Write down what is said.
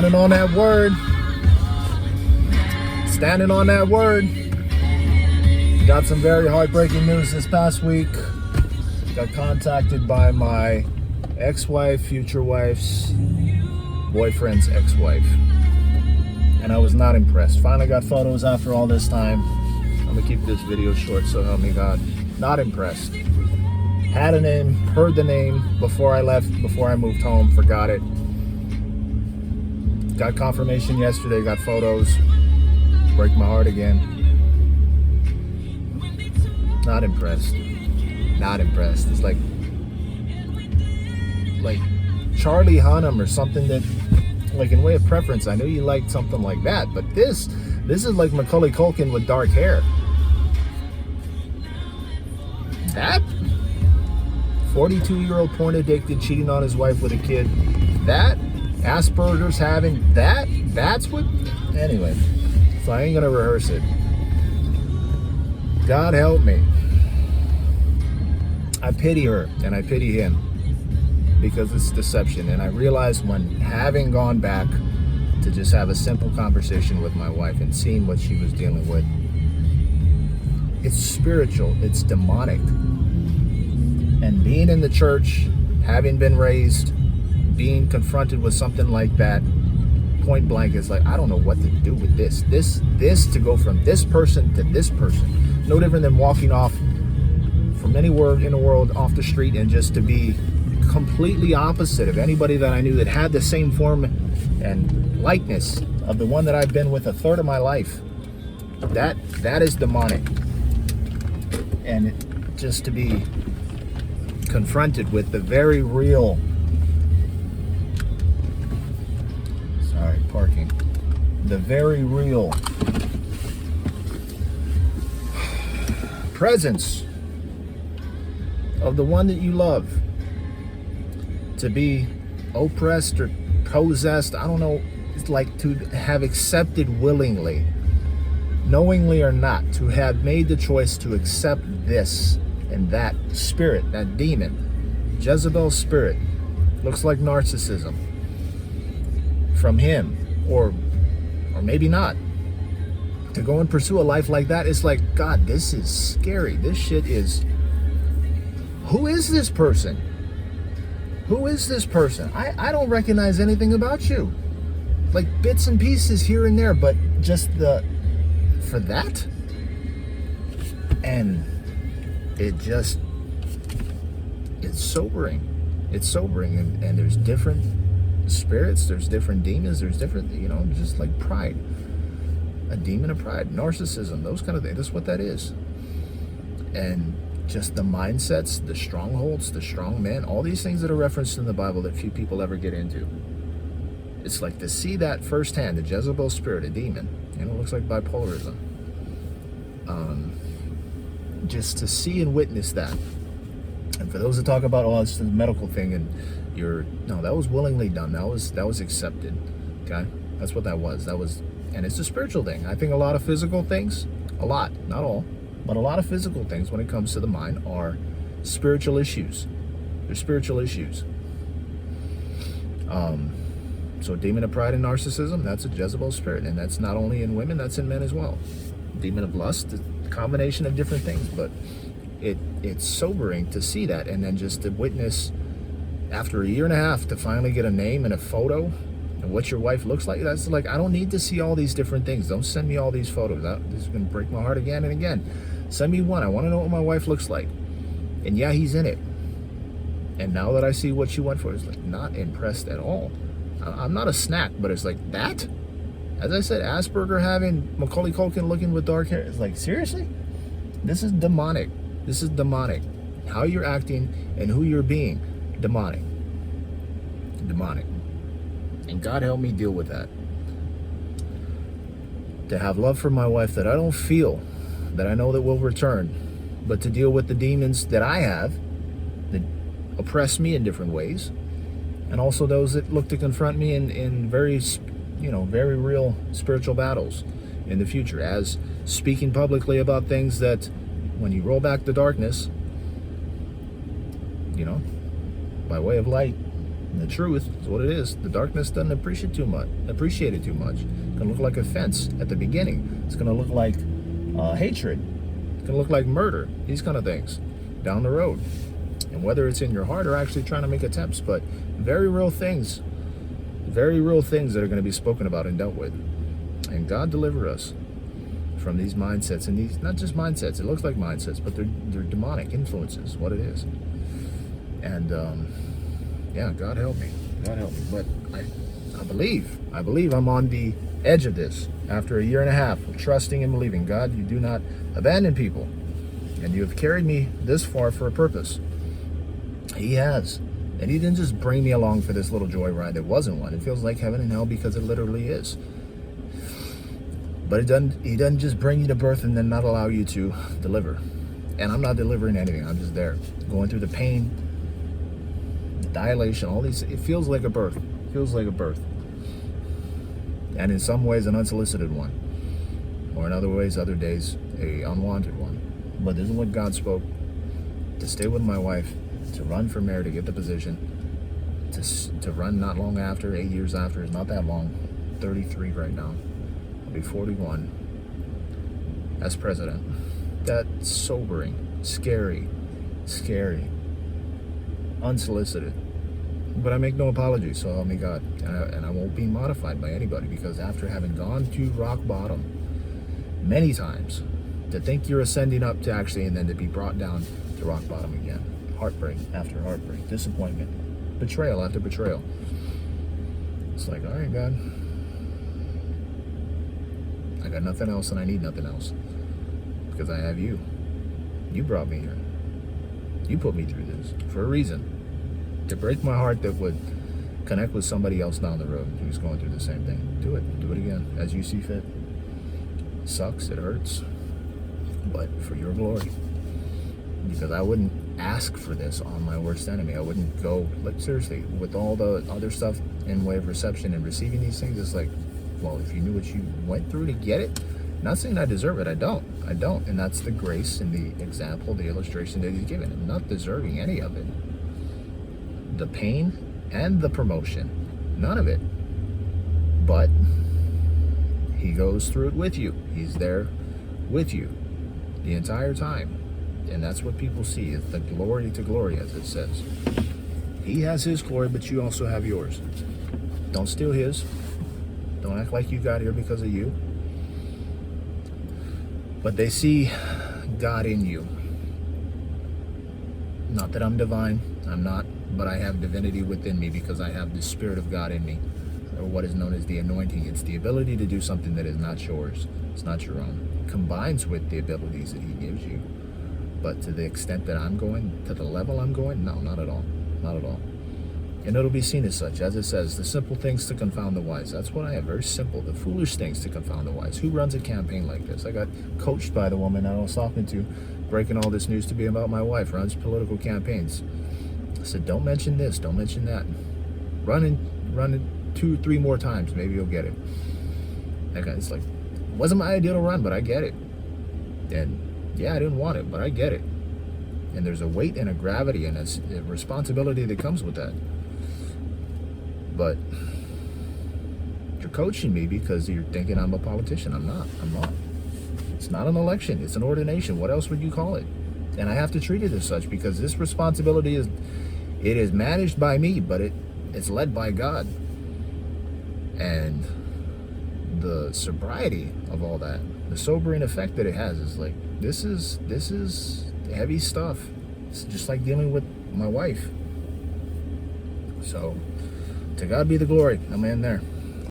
Standing on that word. Standing on that word. Got some very heartbreaking news this past week. Got contacted by my ex-wife, future wife's boyfriend's ex-wife. And I was not impressed. Finally got photos after all this time. I'm gonna keep this video short, so help me God. Not impressed. Had a name, heard the name before I left, before I moved home, forgot it. Got confirmation yesterday, got photos. Break my heart again. Not impressed. Not impressed. It's like Charlie Hunnam or something that, like in way of preference, I know you liked something like that, but this is like Macaulay Culkin with dark hair. That 42-year-old porn addicted cheating on his wife with a kid. That Asperger's having that's what anyway. So I ain't gonna rehearse it. God help me. I pity her and I pity him because it's deception. And I realized when having gone back to just have a simple conversation with my wife and seeing what she was dealing with, it's spiritual, it's demonic. And being in the church, having been raised, being confronted with something like that, point blank, is like, I don't know what to do with this. This to go from this person to this person. No different than walking off from anywhere in the world off the street and just to be completely opposite of anybody that I knew that had the same form and likeness of the one that I've been with a third of my life. That is demonic. And just to be confronted with the very real, the very real presence of the one that you love, to be oppressed or possessed, I don't know, it's like to have accepted willingly, knowingly or not, to have made the choice to accept this and that spirit, that demon, Jezebel's spirit, looks like narcissism from him, or maybe not, to go and pursue a life like that. It's like, God, this is scary. This shit is, who is this person? Who is this person? I don't recognize anything about you. Like bits and pieces here and there, but just for that? And it's sobering. It's sobering, and there's different spirits, there's different demons, there's different, just like pride. A demon of pride, narcissism, those kind of things. That's what that is. And just the mindsets, the strongholds, the strong men, all these things that are referenced in the Bible that few people ever get into. It's like to see that firsthand, the Jezebel spirit, a demon, it looks like bipolarism. Just to see and witness that. And for those that talk about, oh, it's the medical thing, and that was willingly done. That was accepted. Okay? That's what that was. And it's a spiritual thing. I think a lot of physical things, not all, but a lot of physical things when it comes to the mind are spiritual issues. They're spiritual issues. So demon of pride and narcissism, that's a Jezebel spirit. And that's not only in women, that's in men as well. Demon of lust, a combination of different things, but it's sobering to see that, and then just to witness after a year and a half to finally get a name and a photo and what your wife looks like. That's like, I don't need to see all these different things. Don't send me all these photos. This is going to break my heart again and again. Send me one. I want to know what my wife looks like. And yeah, he's in it. And now that I see what she went for, it's like not impressed at all. I'm not a snack, but it's like that. As I said, Asperger having, Macaulay Culkin looking with dark hair. It's like, seriously? This is demonic. This is demonic. How you're acting and who you're being, demonic. Demonic. And God help me deal with that. To have love for my wife that I don't feel, that I know that will return, but to deal with the demons that I have, that oppress me in different ways, and also those that look to confront me in very, very real spiritual battles in the future, as speaking publicly about things that, when you roll back the darkness, by way of light, And the truth is what it is. The darkness doesn't appreciate it too much. It's gonna look like offense at the beginning. It's gonna look like hatred. It's gonna look like murder. These kind of things down the road. And whether it's in your heart or actually trying to make attempts, but very real things that are going to be spoken about and dealt with. And God deliver us from these mindsets, and these, not just mindsets, it looks like mindsets, but they're demonic influences, what it is. And yeah, God help me. But I believe I'm on the edge of this after a year and a half of trusting and believing. God, you do not abandon people, and you have carried me this far for a purpose. He has. And he didn't just bring me along for this little joyride. It wasn't one. It feels like heaven and hell because it literally is. But he doesn't just bring you to birth and then not allow you to deliver. And I'm not delivering anything. I'm just there, going through the pain, the dilation, all these. It feels like a birth. And in some ways, an unsolicited one. Or in other ways, other days, a unwanted one. But this is what God spoke. To stay with my wife, to run for mayor, to get the position, to run not long after, 8 years after, it's not that long, 33 right now, I'll be 41, as president. That's sobering, scary, unsolicited. But I make no apologies, so help me God. And I won't be modified by anybody, because after having gone to rock bottom many times, to think you're ascending up to actually, and then to be brought down to rock bottom again. Heartbreak after heartbreak, disappointment, betrayal after betrayal. It's like, all right, God, I got nothing else and I need nothing else, because I have you. You brought me here. You put me through this for a reason, to break my heart that would connect with somebody else down the road who's going through the same thing. Do it again as you see fit. It sucks, it hurts, but for your glory. Because I wouldn't ask for this on my worst enemy. I wouldn't go, like, seriously, with all the other stuff in way of reception and receiving these things. It's like, well, if you knew what you went through to get it, not saying I deserve it. I don't. And that's the grace and the example, the illustration that he's given. I'm not deserving any of it. The pain and the promotion, none of it. But he goes through it with you. He's there with you the entire time. And that's what people see, is the glory to glory, as it says. He has his glory, but you also have yours. Don't steal his. Don't act like you got here because of you. But they see God in you. Not that I'm divine. I'm not. But I have divinity within me, because I have the Spirit of God in me, or what is known as the anointing. It's the ability to do something that is not yours. It's not your own. It combines with the abilities that he gives you. But to the extent that I'm going, to the level I'm going, no, not at all. Not at all. And it'll be seen as such. As it says, the simple things to confound the wise. That's what I have. Very simple. The foolish things to confound the wise. Who runs a campaign like this? I got coached by the woman I was talking to, breaking all this news to be about my wife, runs political campaigns. I said, don't mention this, don't mention that. Run it 2-3 more times, maybe you'll get it. That guy, it's like, it wasn't my idea to run, but I get it. And yeah, I didn't want it, but I get it. And there's a weight and a gravity and a responsibility that comes with that. But you're coaching me because you're thinking I'm a politician. I'm not. It's not an election. It's an ordination. What else would you call it? And I have to treat it as such, because this responsibility is managed by me, but it's led by God. And the sobriety of all that, the sobering effect that it has, is like, this is heavy stuff. It's just like dealing with my wife. So, to God be the glory. I'm in there.